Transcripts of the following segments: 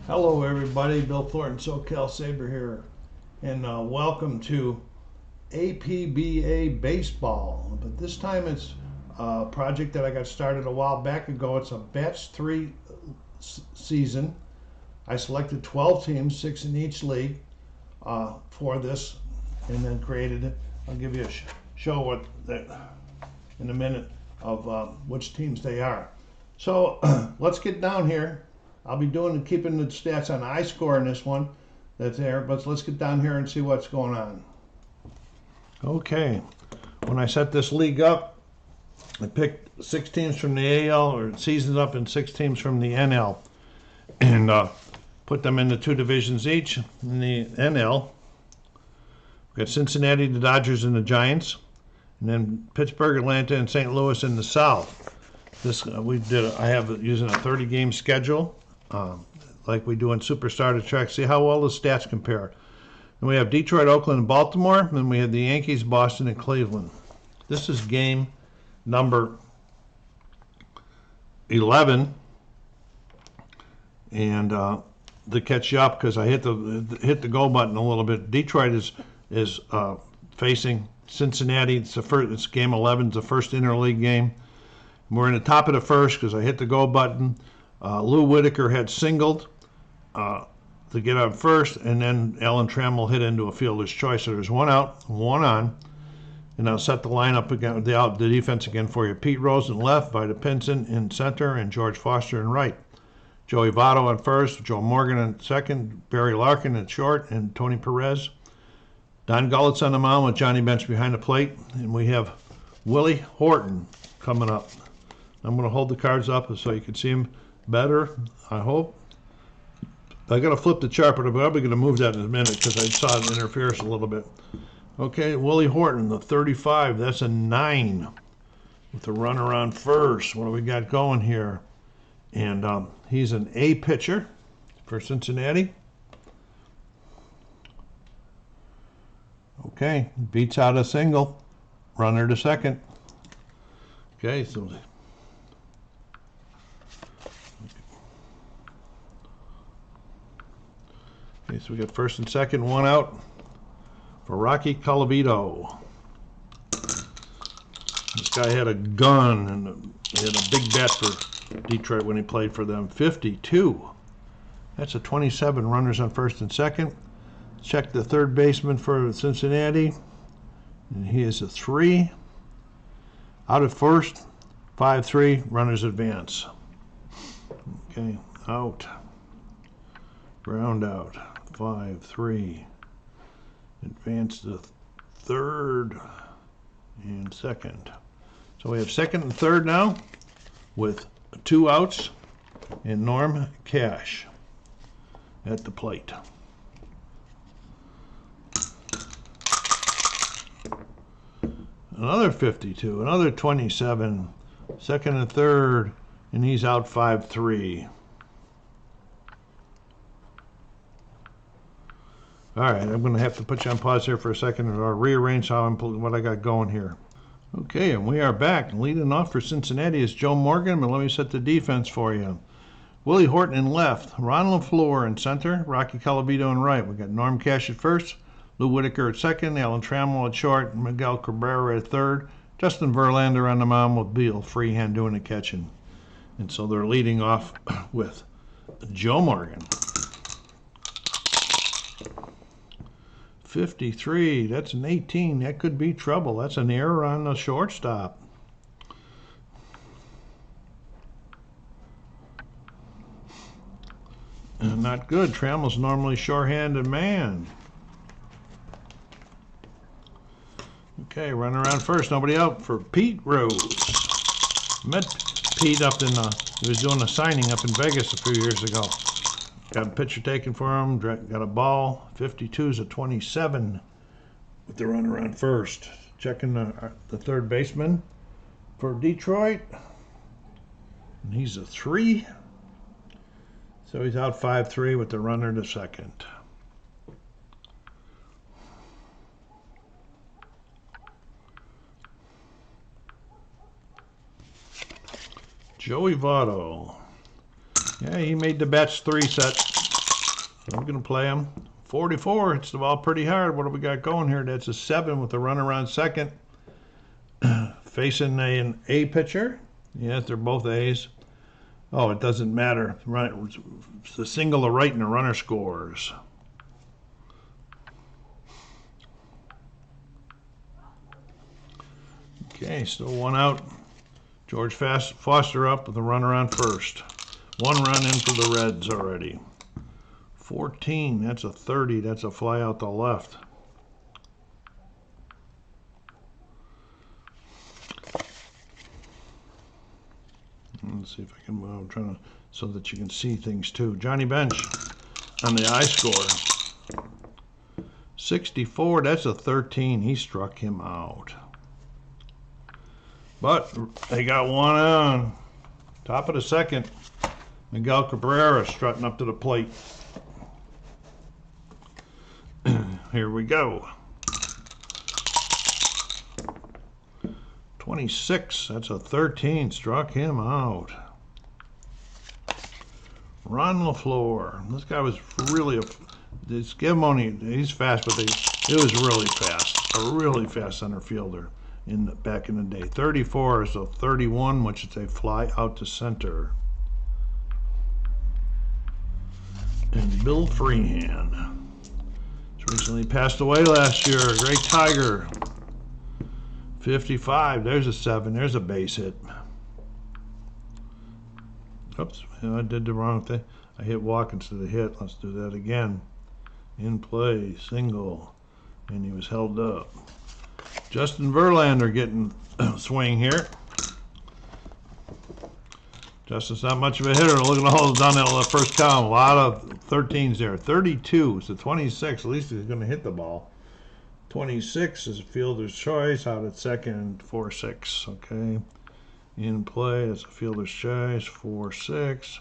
Hello everybody, Bill Thornton, SoCal Saber here, and welcome to APBA Baseball. But this time it's a project that I got started a while back ago. It's a batch 3 season. I selected 12 teams, 6 in each league, for this, and then created it. I'll give you a show what in a minute of which teams they are. So let's get down here. I'll be keeping the stats on IScore in this one that's there, but let's get down here and see what's going on. Okay, when I set this league up, I picked 6 teams from the AL, or seasons up, and 6 teams from the NL, and put them into 2 divisions each. In the NL, we've got Cincinnati, the Dodgers, and the Giants, and then Pittsburgh, Atlanta, and St. Louis in the South. This I have it using a 30-game schedule. Like we do in Superstar to track, see how well the stats compare. And we have Detroit, Oakland, and Baltimore, and then we have the Yankees, Boston, and Cleveland. This is game number 11, and to catch you up, because I hit the go button a little bit. Detroit is facing Cincinnati. It's game 11. It's the first interleague game. We're in the top of the first because I hit the go button. Lou Whitaker had singled to get on first, and then Alan Trammell hit into a fielder's choice. So there's 1 out, 1 on. And I'll set the lineup again, the defense again for you. Pete Rose in left, Vida Pinson in center, and George Foster in right. Joey Votto on first, Joe Morgan in second, Barry Larkin at short, and Tony Perez. Don Gullett's on the mound with Johnny Bench behind the plate. And we have Willie Horton coming up. I'm going to hold the cards up so you can see them better, I hope. I got to flip the chart, but I'm probably going to move that in a minute because I saw it interferes a little bit. Okay, Willie Horton, the 35, that's a 9 with the runner on first. What do we got going here? And he's an A pitcher for Cincinnati. Okay, beats out a single, runner to second. Okay, so we got first and second, 1 out for Rocky Colavito. This guy had a gun, and he had a big bat for Detroit when he played for them. 52. That's a 27. Runners on first and second. Check the third baseman for Cincinnati, and he is a 3. Out at first, 5-3. Runners advance. Okay, out. Ground out. 5-3. Advance to third and second. So we have second and third now with 2 outs and Norm Cash at the plate. Another 52, another 27. Second and third, and he's out 5-3. All right, I'm going to have to put you on pause here for a second or rearrange what I got going here. Okay, and we are back. Leading off for Cincinnati is Joe Morgan, but let me set the defense for you. Willie Horton in left, Ron LaFleur in center, Rocky Colavito in right. We got Norm Cash at first, Lou Whitaker at second, Alan Trammell at short, Miguel Cabrera at third, Justin Verlander on the mound with Beal Freehand doing the catching. And so they're leading off with Joe Morgan. 53, that's an 18. That could be trouble. That's an error on the shortstop. And not good. Trammell's normally sure-handed man. Okay, running around first. Nobody out for Pete Rose. Met Pete up in he was doing a signing up in Vegas a few years ago. Got a pitcher taken for him, got a ball. 52's a 27 with the runner on first. Checking the third baseman for Detroit. And he's a 3. So he's out 5-3 with the runner to second. Joey Votto. Yeah, he made the batch 3 set. So I'm going to play him. 44 hits the ball pretty hard. What do we got going here? That's a 7 with a runner on second. Facing an A pitcher. Yes, they're both A's. Oh, it doesn't matter. Right, it's a single to right and the runner scores. Okay, still one out. George Foster up with a runner on first. One run in for the Reds already. 14, that's a 30. That's a fly out the left. Let's see if I can move. I'm trying to, so that you can see things too. Johnny Bench on the IScore. 64, that's a 13. He struck him out. But they got one on. Top of the second. Miguel Cabrera strutting up to the plate. Here we go. 26, that's a 13, struck him out. Ron LaFleur, this guy was really, he's fast, but it was really fast. A really fast center fielder back in the day. 34 is a 31, which is a fly out to center. And Bill Freehan. Recently passed away last year. Great Tiger. 55. There's a 7. There's a base hit. Oops. I did the wrong thing. I hit walk instead of hit. Let's do that again. In play. Single. And he was held up. Justin Verlander getting swing here. Justin's not much of a hitter. Look at the holes down that first column. A lot of 13s there. 32 is a 26. At least he's going to hit the ball. 26 is a fielder's choice. Out at second, 4-6. Okay. In play, that's a fielder's choice. 4-6.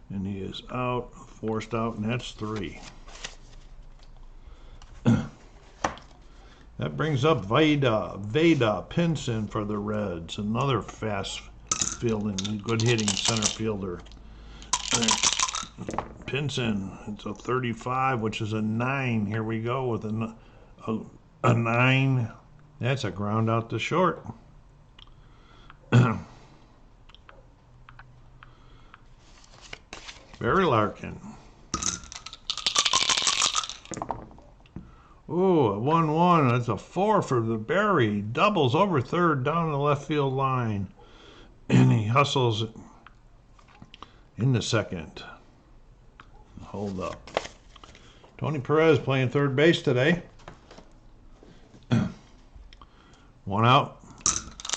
And he is out. Forced out, and that's 3. That brings up Veda Pinson for the Reds. Another fast fielding, good hitting center fielder. Pinson, it's a 35, which is a 9. Here we go with a 9. That's a ground out to short. Barry Larkin. Ooh, a 1-1. That's a 4 for the Barry. Doubles over third down the left field line. And he hustles in the second. Hold up. Tony Perez playing third base today. 1 out.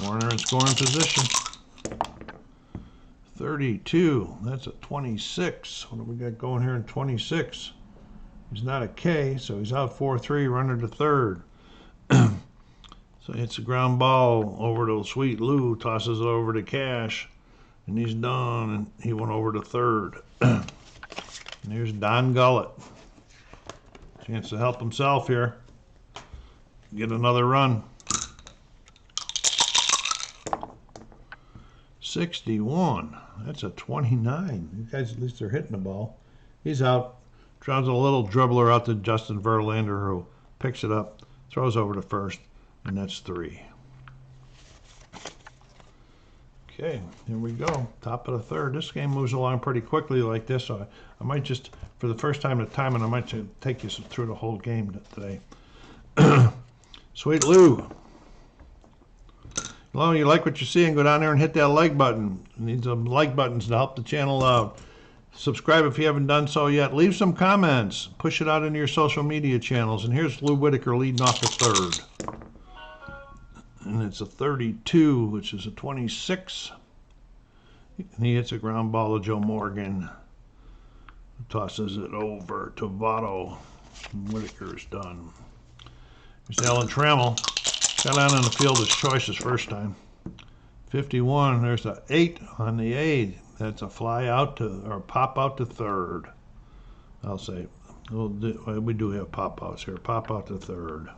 Warner in scoring position. 32. That's a 26. What do we got going here in 26? He's not a K, so he's out 4-3, runner to third. So it's a ground ball over to Sweet Lou, tosses it over to Cash, and he's done, and he went over to third. And here's Don Gullett. Chance to help himself here. Get another run. 61. That's a 29. You guys, at least are hitting the ball. He's out. Drives a little dribbler out to Justin Verlander, who picks it up, throws over to first, and that's 3. Okay, here we go. Top of the third. This game moves along pretty quickly like this, so I might just, for the first time at a time, and I might take you through the whole game today. Sweet Lou. Well, you like what you're seeing, go down there and hit that like button. Need some like buttons to help the channel out. Subscribe if you haven't done so yet. Leave some comments. Push it out into your social media channels. And here's Lou Whitaker leading off the third. And it's a 32, which is a 26. And he hits a ground ball to Joe Morgan. Tosses it over to Votto. And Whitaker's done. Here's Alan Trammell. Got out on the field as choice his first time. 51. There's an 8 on the A. That's a fly out to, or pop out to third. I'll say. We do have pop outs here. Pop out to third.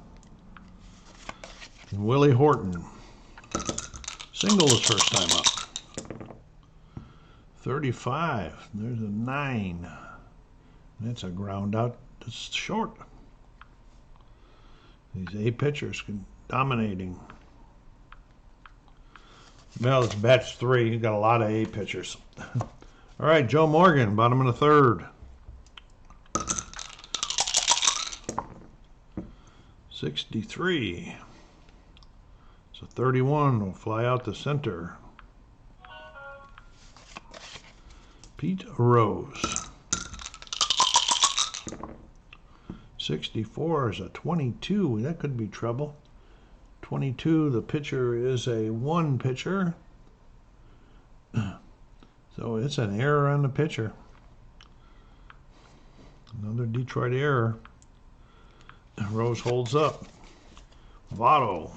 And Willie Horton. Single his first time up. 35. There's a 9. It's a ground out to short. These A pitchers dominating. Well, it's batch 3. You got a lot of A pitchers. All right, Joe Morgan, bottom of the third. 63. So 31 will fly out the center. Pete Rose. 64 is a 22. That could be trouble. 22, the pitcher is a 1 pitcher. So it's an error on the pitcher. Another Detroit error. Rose holds up. Votto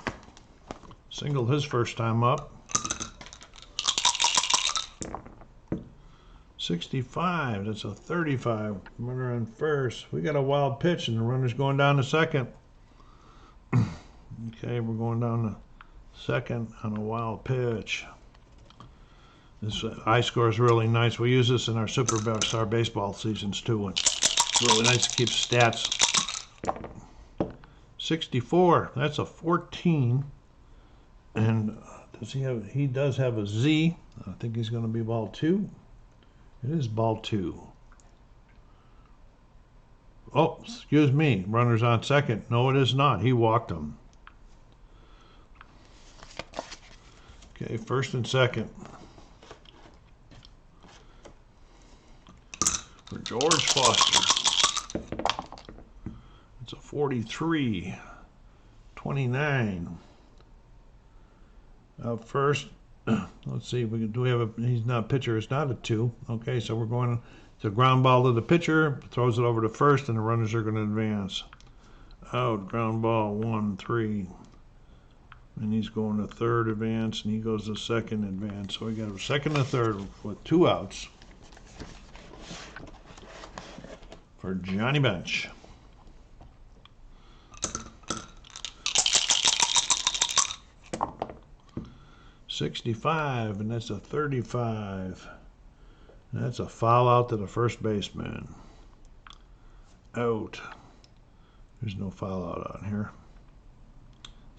singled his first time up. 65, that's a 35. Runner on first. We got a wild pitch and the runner's going down to second. Okay, we're going down to second on a wild pitch. This IScore is really nice. We use this in our Superstar baseball seasons too. And it's really nice to keep stats. 64, that's a 14. And does he does have a Z. I think he's going to be ball 2. It is ball 2. Oh, excuse me. Runner's on second. No, it is not. He walked him. Okay, first and second. For George Foster. It's a 43. 29. Up first. Let's see. Do we have a? He's not a pitcher. It's not a 2. Okay, so we're going. It's a ground ball to the pitcher. Throws it over to first, and the runners are going to advance. Out. Ground ball. 1, 3. And he's going to third advance, and he goes to second advance. So we got a second and third with 2 outs for Johnny Bench. .65, and that's a 35. And that's a foul out to the first baseman. Out. There's no foul out on here.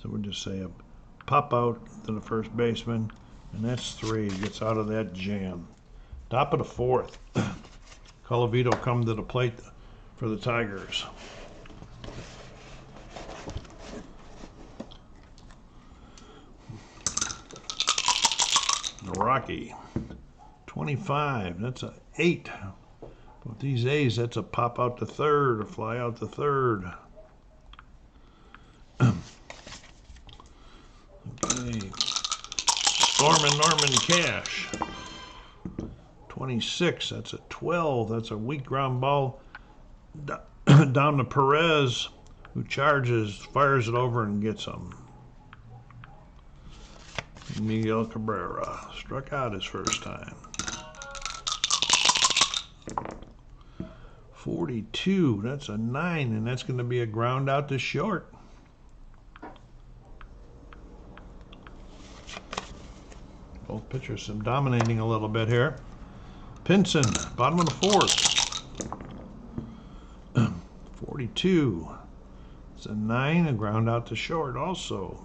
So we'll just say a pop out to the first baseman, and that's 3. Gets out of that jam. Top of the 4th. Colavito come to the plate for the Tigers. Rocky. 25. That's a 8. With these A's, that's a pop out to third or fly out to third. Okay. Norman Cash. 26. That's a 12. That's a weak ground ball down to Perez, who charges, fires it over, and gets him. Miguel Cabrera struck out his first time. 42. That's a 9, and that's going to be a ground out to short. Both pitchers are dominating a little bit here. Pinson, bottom of the 4th. 42. It's a 9, a ground out to short also.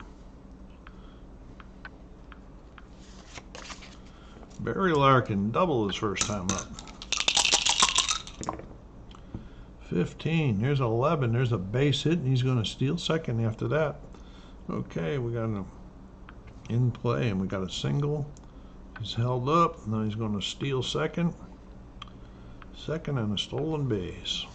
Barry Larkin, double his first time up. 15. Here's 11. There's a base hit, and he's going to steal second after that. Okay, we got him in play, and we got a single. He's held up. Now he's going to steal second. Second and a stolen base.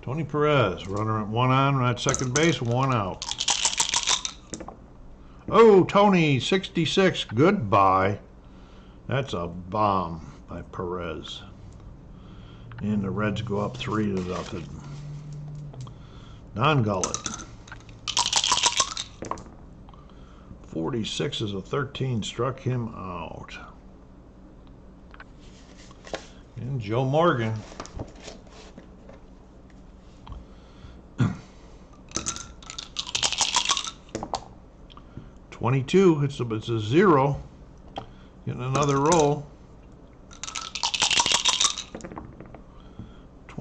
Tony Perez, runner at 1 on, at second base, 1 out. Oh, Tony, 66, goodbye. That's a bomb by Perez. And the Reds go up 3-0. Don Gullett. 46 is a 13, struck him out. And Joe Morgan. 22, it's a 0. Getting another roll.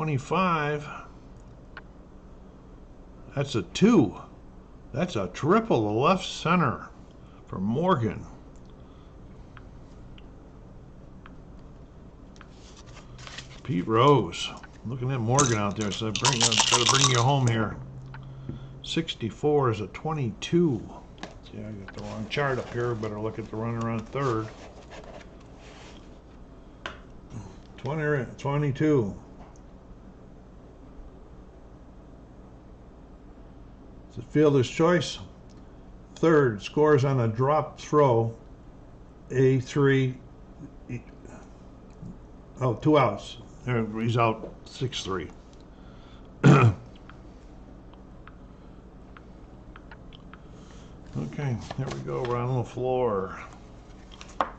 25. That's a 2. That's a triple to left center for Morgan. Pete Rose. Looking at Morgan out there, so try to bring you home here. 64 is a 22. See, I got the wrong chart up here. Better look at the runner on third. 22. It's a fielder's choice. Third scores on a drop throw. A3. Oh, 2 outs. He's out 6-3. Okay, here we go. We're on the floor.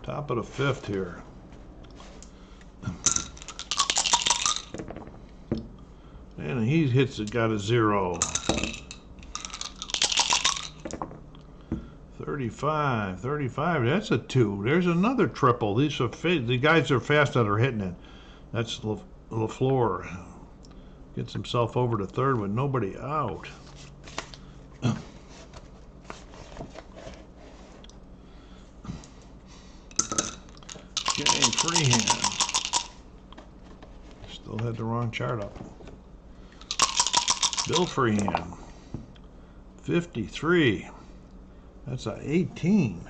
Top of the 5th here. And he hits it, got a 0. 35, that's a 2. There's another triple. These are the guys are fast that are hitting it. That's LaFleur. Gets himself over to third with nobody out. Okay, Freehand. Still had the wrong chart up. Bill Freehand. 53. That's a 18.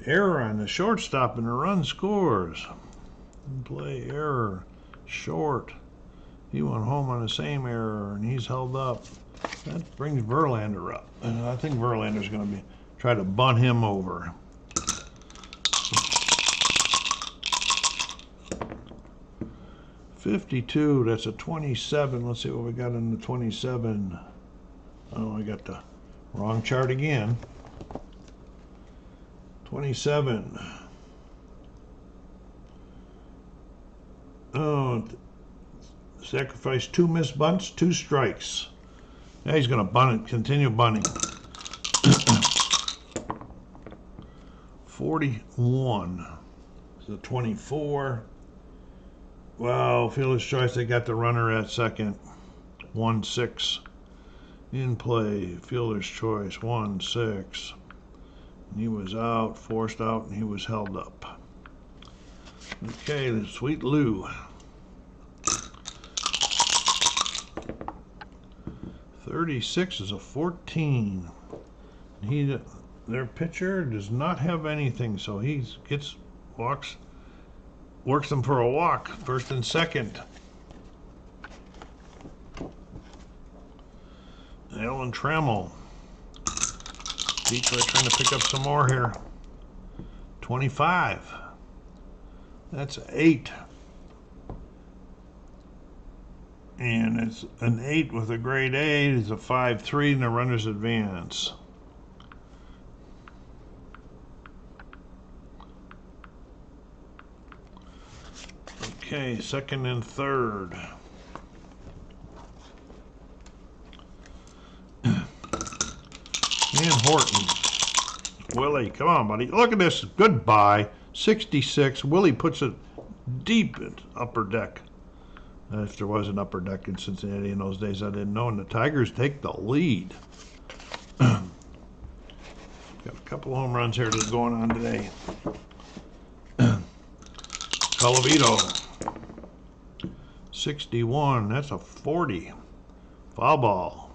Error on the shortstop and the run scores. Play error. Short. He went home on the same error and he's held up. That brings Verlander up. And I think Verlander's going to try to bunt him over. .52, that's a 27. Let's see what we got in the 27. Oh, I got the wrong chart again. 27. Oh, sacrifice 2 missed bunts, 2 strikes. Now he's going to bunt it, continue bunting. 41. So 24. Wow, fielder's choice, they got the runner at second. 1-6. In play, fielder's choice, 1-6. And he was out, forced out, and he was held up. Okay, the Sweet Lou. 36 is a 14. Their pitcher does not have anything, so he works them for a walk, first and second. Alan Trammell. Detroit trying to pick up some more here. 25. That's 8. And it's an 8 with a grade 8. It's a 5-3 and the runner's advance. Okay, second and third. And Horton. Willie, come on, buddy. Look at this. Goodbye. 66. Willie puts it deep in upper deck. If there was an upper deck in Cincinnati in those days, I didn't know. And the Tigers take the lead. Got a couple home runs here that's going on today. Colavito. 61. That's a 40. Foul ball.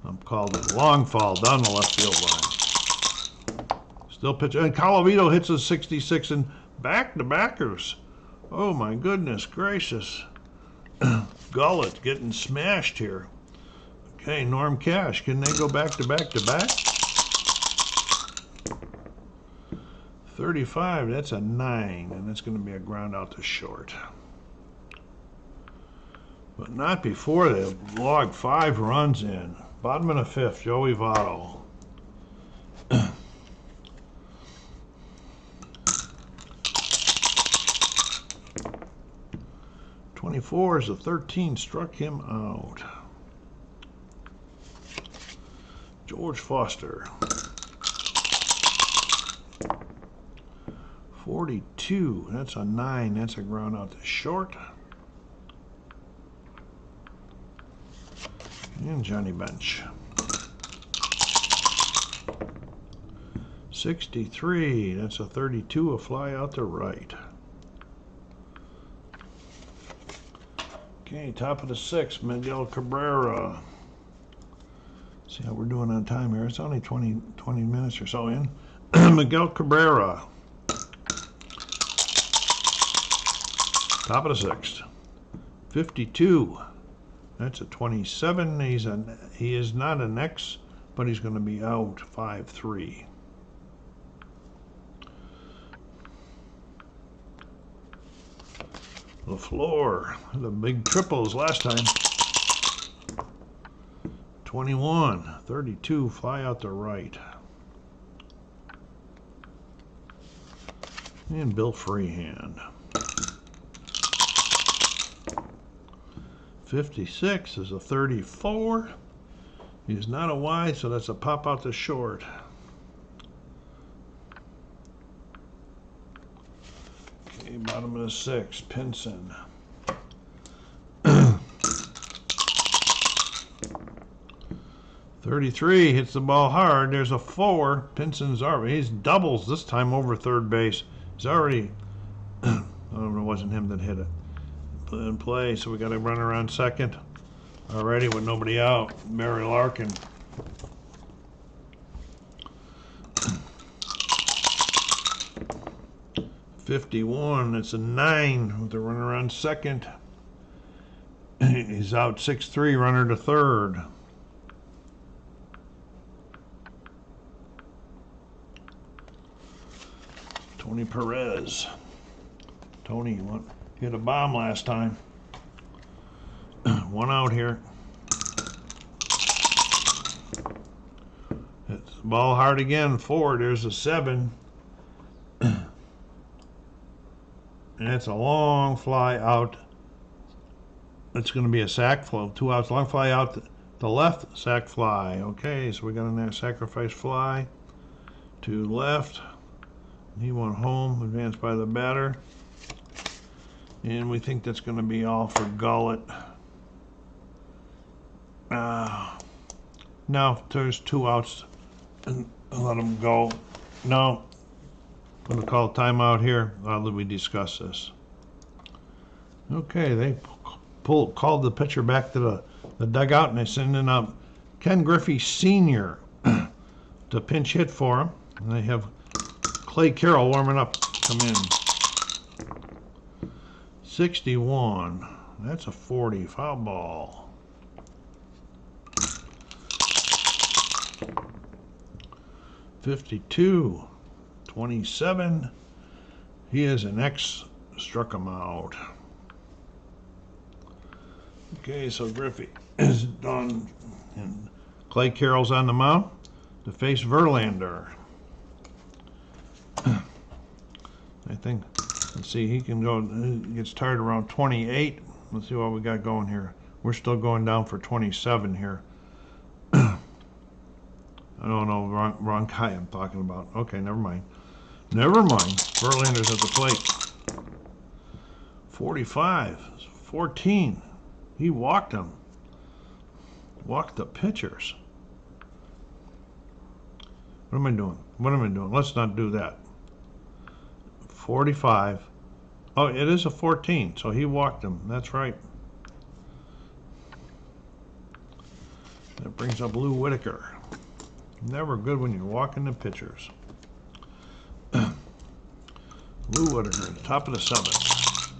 I'm called a long fall down the left field line. Still pitching. And Colavito hits a 66 and back-to-backers. Oh, my goodness gracious. Gullett getting smashed here. Okay, Norm Cash. Can they go back-to-back-to-back? 35. That's a 9. And that's going to be a ground out to short. But not before they logged 5 runs in. Bottom of the 5th, Joey Votto. 24 is a 13, struck him out. George Foster. 42, that's a 9, that's a ground out to short. And Johnny Bench. 63, that's a 32, a fly out to right. Okay, top of the 6th, Miguel Cabrera. See how we're doing on time here. It's only 20 minutes or so in. Miguel Cabrera. Top of the 6th. 52. That's a 27. He is not an X, but he's going to be out 5-3. LaFleur, the big triples last time. 21, 32, fly out to right. And Bill Freehand. 56 is a 34. He's not a wide, so that's a pop out to short. Okay, bottom of the 6th, Pinson. 33 hits the ball hard. There's a 4. Pinson's already, he's doubles this time over third base. He's already, I don't know, it wasn't him that hit it. Put in play, so we got to run around second already with nobody out. Barry Larkin. '51, it's a 9 with the runner around second. He's out 6-3, runner to third. Tony Perez. Tony hit a bomb last time. 1 out here. Hits the ball hard again. 4. There's a 7. And it's a long fly out. It's going to be a sac fly. 2 outs. Long fly out the left. Sac fly. Okay, so we got in there sacrifice fly to left. He went home, advanced by the batter. And we think that's going to be all for Gullett. No, there's 2 outs. And let him go. No. I'm going to call timeout here. How did we discuss this? Okay, they called the pitcher back to the dugout, and they send in Ken Griffey Sr. to pinch hit for him. And they have Clay Carroll warming up. Come in. 61. That's a 40. Foul ball. '52. 27. He is an X. Struck him out. Okay, so Griffey is done. And Clay Carroll's on the mound to face Verlander. I think, let's see, he can go, he gets tired around 28. Let's see what we got going here. We're still going down for 27 here. I don't know, wrong guy I'm talking about. Okay, never mind. Never mind. Verlander's at the plate. 45, 14. He walked him. Walked the pitchers. What am I doing? What am I doing? Let's not do that. 45. Oh, it is a 14, so he walked him. That's right. That brings up Lou Whitaker. Never good when you're walking the pitchers. Lou Whitaker, top of the 7th.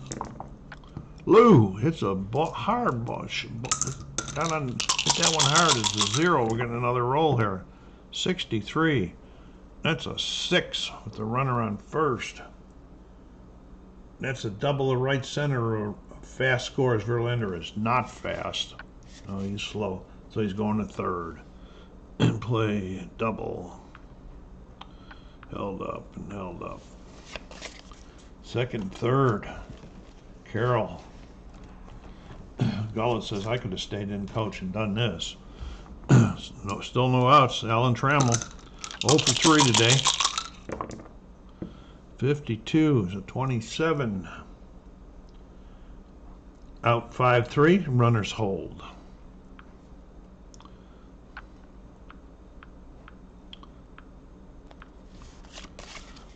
Lou hits a hard ball. Hit that one hard. It's a 0. We're getting another roll here. 63. That's a 6 with the runner on first. That's a double of right center. Fast score as Verlander is not fast. Oh, he's slow. So he's going to third. And play double. Held up and held up. Second, third. Carroll. Gullett says, I could have stayed in, coach, and done this. No, still no outs. Alan Trammell. 0 for 3 today. 52 is a 27. Out 5-3. Runners hold.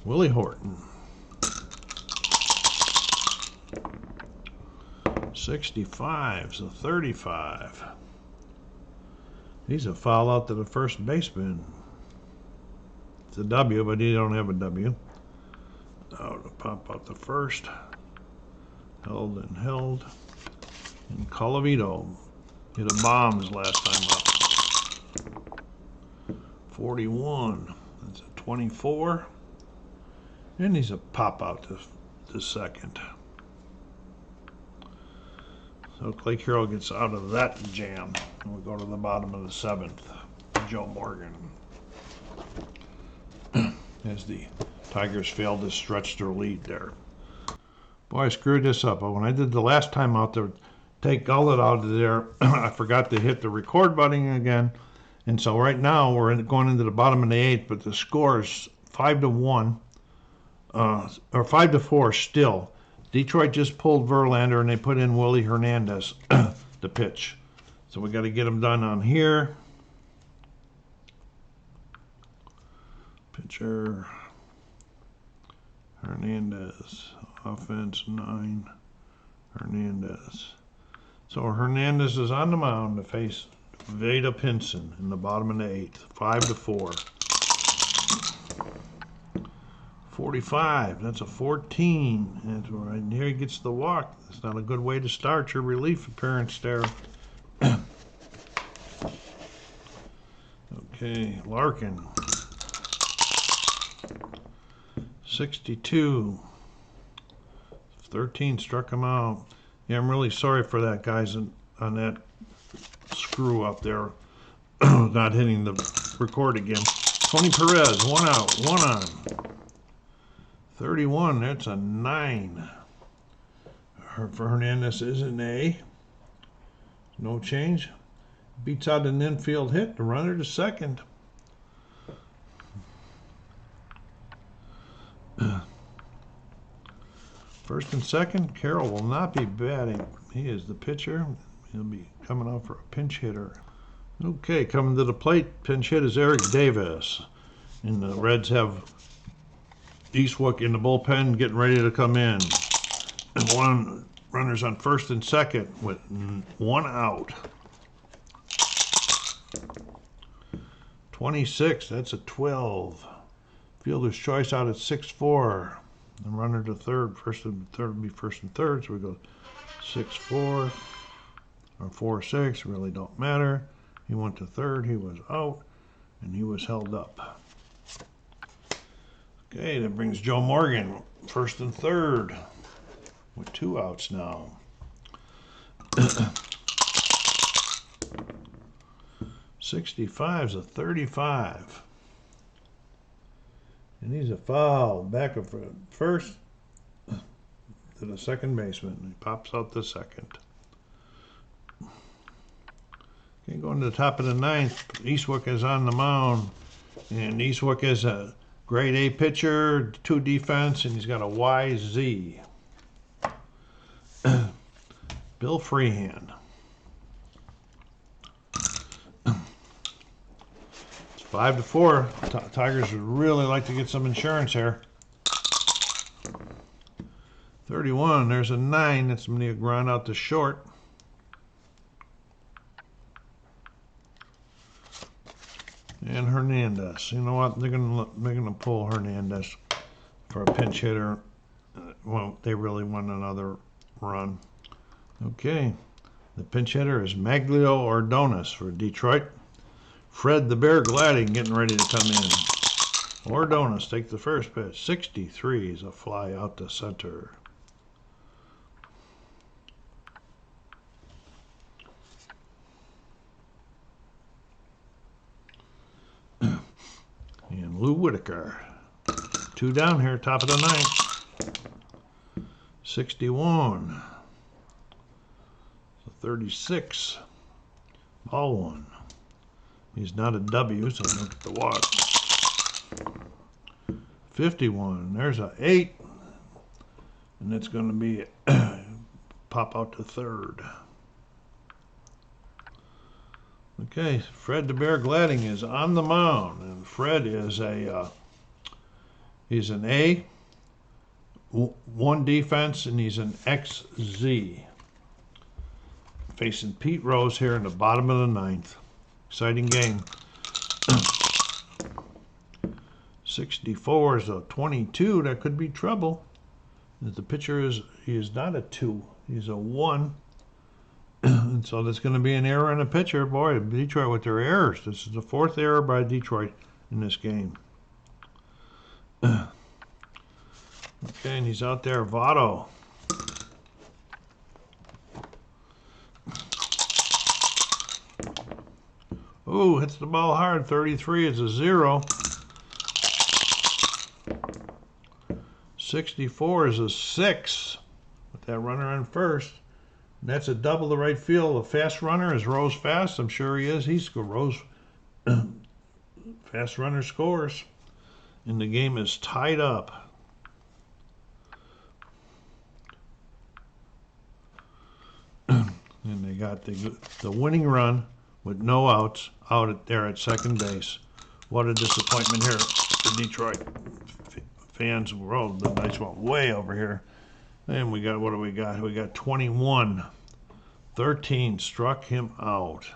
Willie Horton. 65's a 35. He's a foul out to the first baseman. It's a W, but he don't have a W. Out to pop out the first. Held and held. And Colavito hit a bombs last time up. 41. That's a 24. And he's a pop out to second. So Clay Carroll gets out of that jam. And we go to the bottom of the 7th. Joe Morgan. As the Tigers failed to stretch their lead there. Boy, I screwed this up. When I did the last time out there, take Gullet out of there, I forgot to hit the record button again. And so right now we're going into the bottom of the 8th, but the score is 5-1, or 5-4 still. Detroit just pulled Verlander and they put in Willie Hernandez to pitch. So we got to get them done on here. Pitcher Hernandez, offense 9, Hernandez. So Hernandez is on the mound to face Vada Pinson in the bottom of the 8th, 5-4. 45, that's a 14. That's right. Here he gets the walk. That's not a good way to start your relief appearance there. Okay, Larkin. 62. 13 struck him out. Yeah, I'm really sorry for that, guys, on that screw up there. Not hitting the record again. Tony Perez, 1 out, 1 on. 31, that's a 9. For Hernandez is an A. No change. Beats out an infield hit. The runner to second. First and second, Carroll will not be batting. He is the pitcher. He'll be coming out for a pinch hitter. Okay, coming to the plate, pinch hit is Eric Davis. And the Reds have Eastwood in the bullpen getting ready to come in. And one runner's on first and second with 1 out. 26, that's a 12. Fielder's choice out at 6-4. And runner to third. First and third will be first and third. So we go 6-4 or 4-6. Really don't matter. He went to third. He was out. And he was held up. Okay, that brings Joe Morgan. First and third. With 2 outs now. 65's a 35. And he's a foul. Back up for first to the second baseman. He pops out the second. Okay, going to the top of the 9th. Eastwood is on the mound. And Eastwood is a grade A pitcher, 2 defense, and he's got a YZ. Bill Freehand. 5-4. Tigers would really like to get some insurance here. 31. There's a 9. That's going to ground out to short. And Hernandez. You know what? They're gonna pull Hernandez for a pinch hitter. Well, they really want another run. Okay. The pinch hitter is Maglio Ordonez for Detroit. Fred the Bear Gladding getting ready to come in. Ordonez take the first pitch. 63 is a fly out to center. And Lou Whitaker. 2 down here, top of the 9th. 61. 36. Ball 1. He's not a W, so I don't get the walk. 51. There's a 8. And it's going to be pop out to third. Okay, Fred the Bear Gladding is on the mound. And Fred is He's an A, 1 defense, and he's an XZ. Facing Pete Rose here in the bottom of the 9th. Exciting game. 64 is a 22. That could be trouble. The pitcher he is not a 2. He's a 1. And so there's going to be an error in the pitcher. Boy, Detroit with their errors. This is the 4th error by Detroit in this game. Okay, and he's out there, Votto. Ooh, hits the ball hard. 33 is a 0. 64 is a 6 with that runner on first. And that's a double to right field. A fast runner. Is Rose fast? I'm sure he is. Rose fast runner scores. And the game is tied up. And they got the winning run with no outs out there at second base. What a disappointment here for Detroit fans. Rolled the dice went way over here. And we got, what do we got? We got 21. 13 struck him out.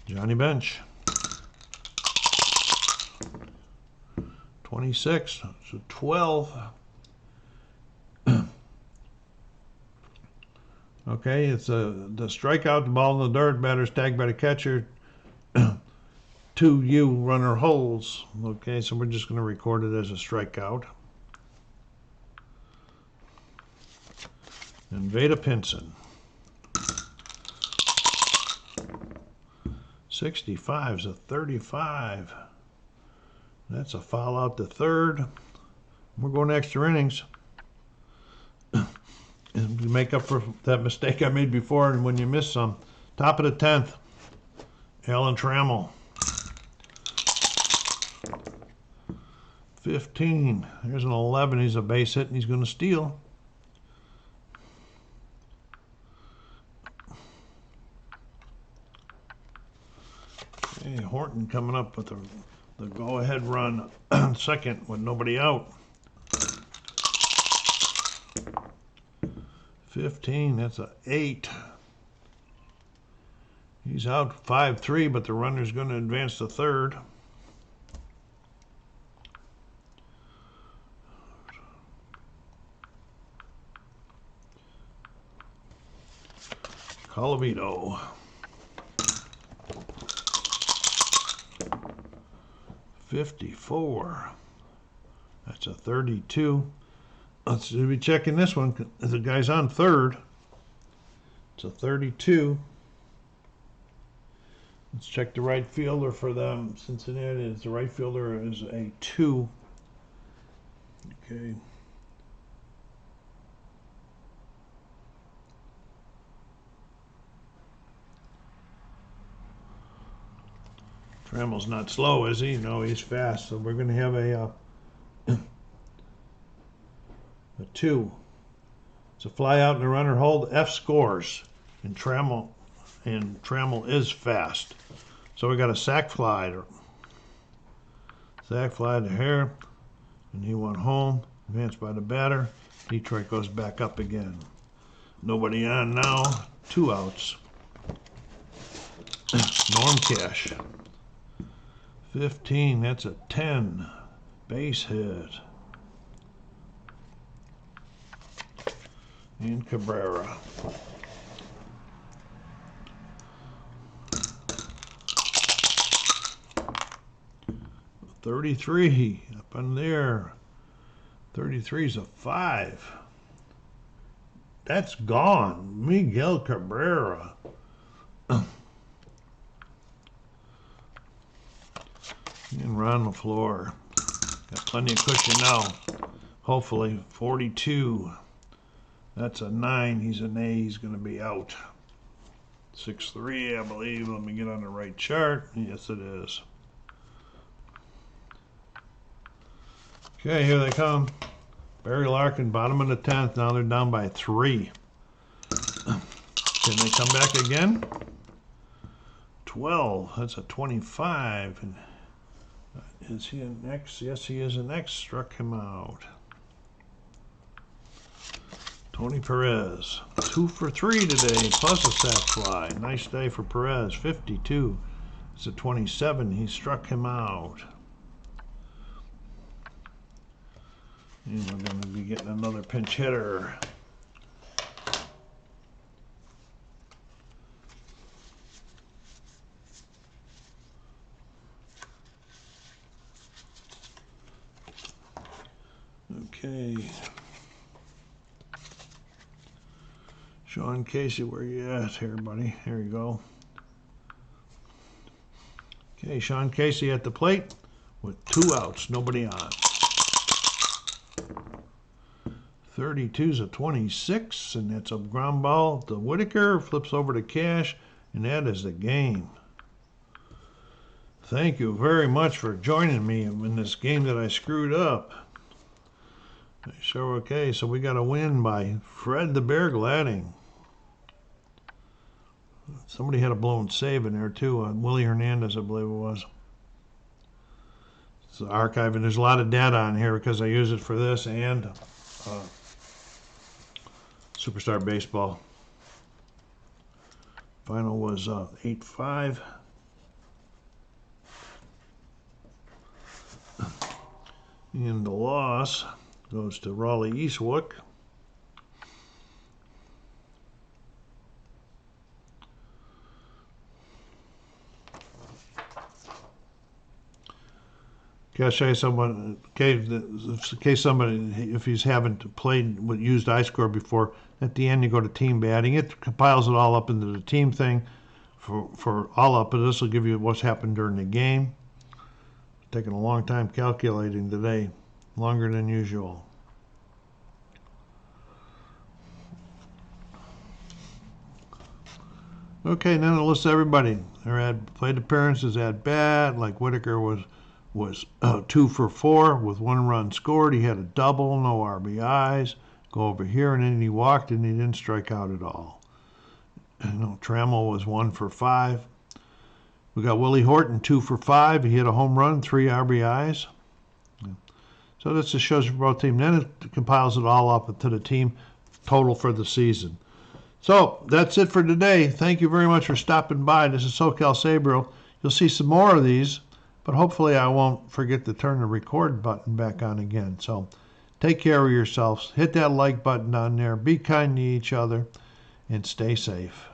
Johnny Bench. 26. So 12. Okay, it's the strikeout, the ball in the dirt, batter tagged by the catcher. 2U runner holds. Okay, so we're just going to record it as a strikeout. And Veda Pinson. 65 is a 35. That's a foul out to third. We're going extra innings. And to make up for that mistake I made before and when you miss some. Top of the 10th. Alan Trammell. 15. There's an 11. He's a base hit and he's going to steal. Okay, Horton coming up with the go-ahead run on second with nobody out. 15. That's a 8. He's out 5-3, but the runner's going to advance to third. Colavito. 54. That's a 32. Let's be checking this one. The guy's on third. It's a 32. Let's check the right fielder for them. Cincinnati, the right fielder is a 2. Okay. Trammell's not slow, is he? No, he's fast. So we're going to have a 2. It's a fly out and a runner hold. F scores. And Trammell is fast. So we got a sac fly. Sac fly to Hare. And he went home. Advanced by the batter. Detroit goes back up again. Nobody on now. 2 outs. Norm Cash. 15, that's a 10. Base hit. And Cabrera. $33 up in there. 33 is a 5. That's gone. Miguel Cabrera. And Ron LaFleur. Got plenty of cushion now. Hopefully. 42. That's a 9. He's an A. He's going to be out. 6-3, I believe. Let me get on the right chart. Yes, it is. Okay, here they come. Barry Larkin, bottom of the 10th. Now they're down by 3. Can they come back again? 12. That's a 25. And is he an X? Yes, he is an X. Struck him out. Tony Perez, 2 for 3 today, plus a sac fly. Nice day for Perez. 52. It's a 27. He struck him out. And we're going to be getting another pinch hitter. Okay. Sean Casey, where you at here, buddy? Here you go. Okay, Sean Casey at the plate with 2 outs, nobody on. 32's a 26, and that's a ground ball to Whitaker. Flips over to Cash, and that is the game. Thank you very much for joining me in this game that I screwed up. Sure, okay, so we got a win by Fred the Bear Gladding. Somebody had a blown save in there too. Willie Hernandez, I believe it was. It's archiving. There's a lot of data on here because I use it for this and Superstar Baseball. Final was 8-5. And the loss goes to Raleigh Eastwick. Can I show you someone, in case somebody, if he's haven't played with used IScore before, at the end you go to team batting. It compiles it all up into the team thing for all up, but this will give you what's happened during the game. Taking a long time calculating today, longer than usual. Okay, then it lists everybody. Their plate appearances at bat, like Whitaker was 2 for 4 with 1 run scored. He had a double, no RBIs. Go over here, and then he walked, and he didn't strike out at all. Trammell was 1 for 5. We got Willie Horton, 2 for 5. He hit a home run, 3 RBIs. So this just shows you both teams. Then it compiles it all up to the team total for the season. So that's it for today. Thank you very much for stopping by. This is SoCal Sabriel. You'll see some more of these, but hopefully I won't forget to turn the record button back on again. So take care of yourselves. Hit that like button on there. Be kind to each other and stay safe.